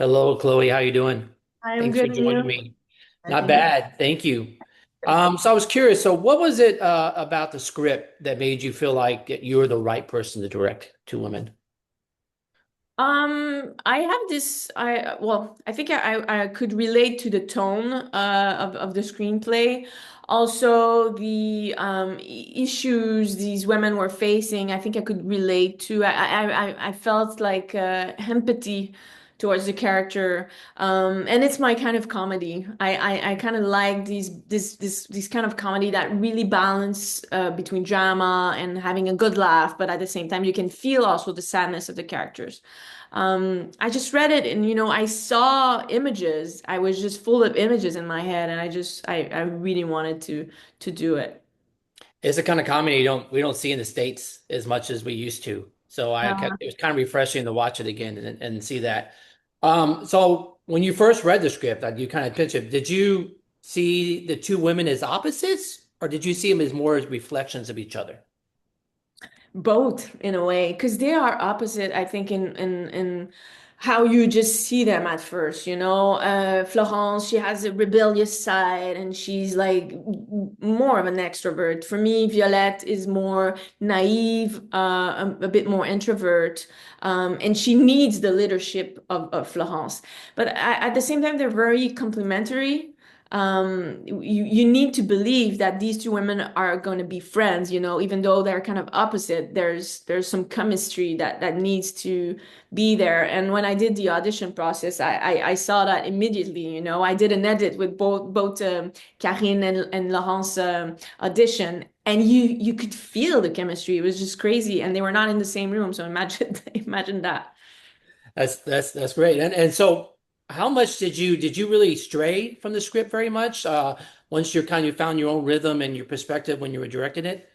Hello, Chloe. How you doing? I am Thanks for good, and joining you? me. I Not think bad. Thank you. So I was curious. So what was it about the script that made you feel like that you were the right person to direct Two Women? I have this. I think I could relate to the tone of the screenplay. Also, the issues these women were facing, I think I could relate to. I felt like empathy towards the character, and it's my kind of comedy. I kind of like these kind of comedy that really balance between drama and having a good laugh, but at the same time you can feel also the sadness of the characters. I just read it and I saw images. I was just full of images in my head and I really wanted to do it. It's a kind of comedy we don't see in the States as much as we used to. So it was kind of refreshing to watch it again and see that. So when you first read the script, you kind of pitched it. Did you see the two women as opposites, or did you see them as more as reflections of each other? Both in a way, because they are opposite, I think, in how you just see them at first, Florence, she has a rebellious side and she's like more of an extrovert. For me, Violette is more naive, a bit more introvert, and she needs the leadership of Florence. But at the same time, they're very complementary. You need to believe that these two women are going to be friends, even though they're kind of opposite. There's some chemistry that needs to be there. And when I did the audition process, I saw that immediately. I did an edit with both Karine and Laurence audition, and you could feel the chemistry. It was just crazy, and they were not in the same room. So imagine imagine that. That's great. And so how much did you really stray from the script very much? Once you're kind of found your own rhythm and your perspective when you were directing it,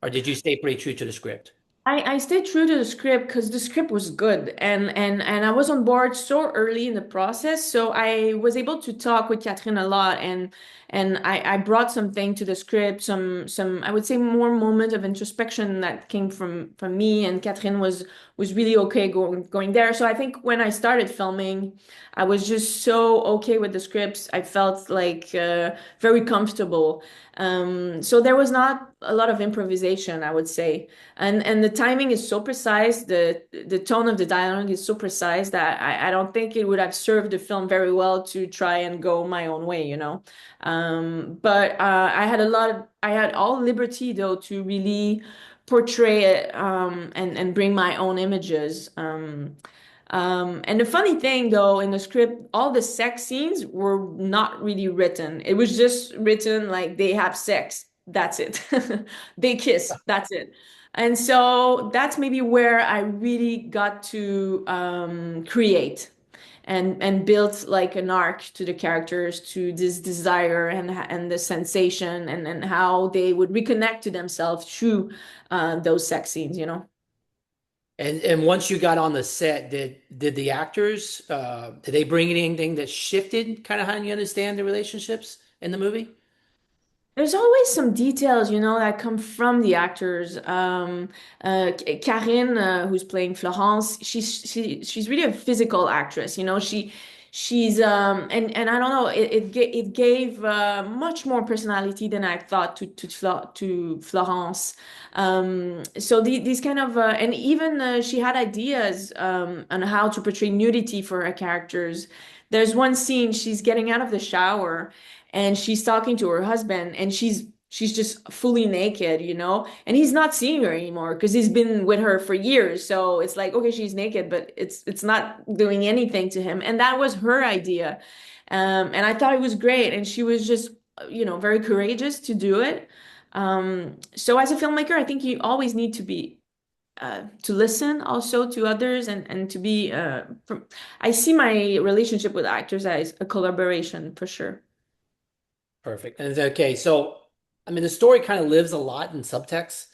or did you stay pretty true to the script? I stayed true to the script because the script was good and I was on board so early in the process. So I was able to talk with Catherine a lot and I brought something to the script, some I would say more moment of introspection that came from me, and Catherine was really okay going there. So I think when I started filming, I was just so okay with the scripts. I felt like very comfortable. So there was not a lot of improvisation, I would say, and the timing is so precise, the tone of the dialogue is so precise that I don't think it would have served the film very well to try and go my own way. But I had all liberty though to really portray it and bring my own images. And the funny thing though, in the script, all the sex scenes were not really written. It was just written like they have sex. That's it. They kiss. That's it. And so that's maybe where I really got to create and built like an arc to the characters, to this desire and the sensation and how they would reconnect to themselves through those sex scenes. And once you got on the set, did the actors did they bring in anything that shifted kind of how you understand the relationships in the movie? There's always some details, that come from the actors. Karine, who's playing Florence, she's really a physical actress. And I don't know, it gave much more personality than I thought to Florence. So these kind of and even she had ideas on how to portray nudity for her characters. There's one scene she's getting out of the shower and she's talking to her husband and she's just fully naked, and he's not seeing her anymore because he's been with her for years. So it's like, okay, she's naked, but it's not doing anything to him. And that was her idea. And I thought it was great. And she was just, very courageous to do it. So as a filmmaker, I think you always need to listen also to others and to be I see my relationship with actors as a collaboration for sure. Perfect. And okay, so I mean the story kind of lives a lot in subtext.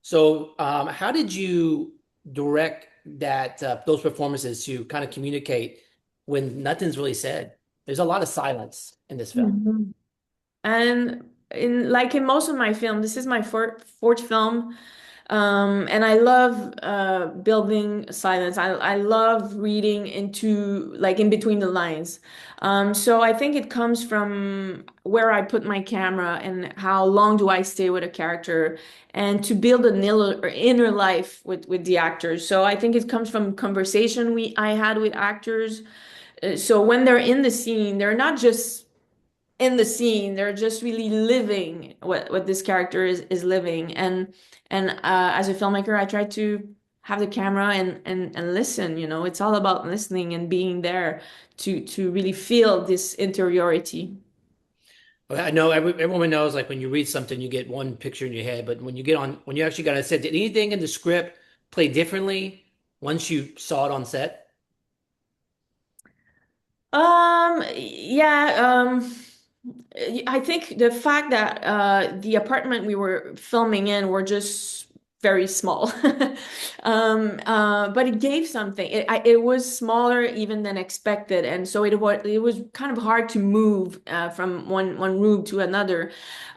So how did you direct that those performances to kind of communicate when nothing's really said? There's a lot of silence in this film. Mhm. And in most of my film, this is my fourth film. And I love building silence. I love reading into like in between the lines. So I think it comes from where I put my camera and how long do I stay with a character and to build an inner life with the actors. So I think it comes from conversation we I had with actors. So when they're in the scene, they're not just in the scene. They're just really living what this character is living. And as a filmmaker, I try to have the camera and listen. It's all about listening and being there to really feel this interiority. Well, I know everyone knows like when you read something, you get one picture in your head, but when you actually got to set, did anything in the script play differently once you saw it on set? Yeah, I think the fact that the apartment we were filming in were just very small. But it gave something. It was smaller even than expected, and so it was kind of hard to move from one room to another.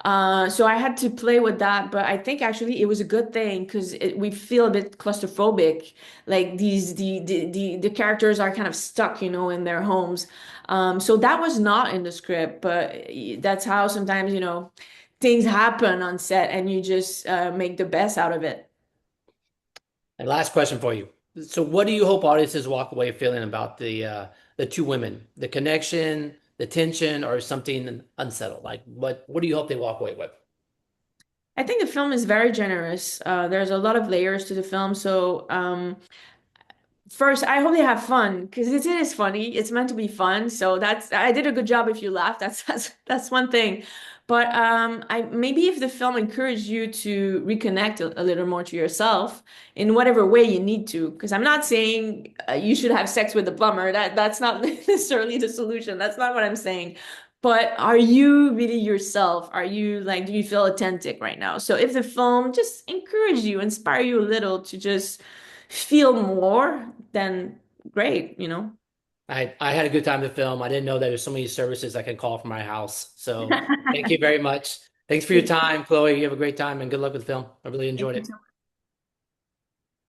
So I had to play with that, but I think actually it was a good thing because we feel a bit claustrophobic, like the characters are kind of stuck, in their homes. So that was not in the script, but that's how sometimes, things happen on set and you just make the best out of it. And last question for you. So what do you hope audiences walk away feeling about the two women? The connection, the tension, or something unsettled? Like what do you hope they walk away with? I think the film is very generous. There's a lot of layers to the film. So, first, I hope they have fun because it is funny. It's meant to be fun. So I did a good job if you laugh. That's one thing. But I maybe if the film encouraged you to reconnect a little more to yourself in whatever way you need to, because I'm not saying you should have sex with the plumber. That's not necessarily the solution. That's not what I'm saying. But are you really yourself? Are you like, do you feel authentic right now? So if the film just encourage you, inspire you a little to just feel more, then great. I had a good time to film. I didn't know there were so many services I could call from my house. So thank you very much. Thanks for your time, Chloe. You have a great time and good luck with the film. I really Thank enjoyed you it. so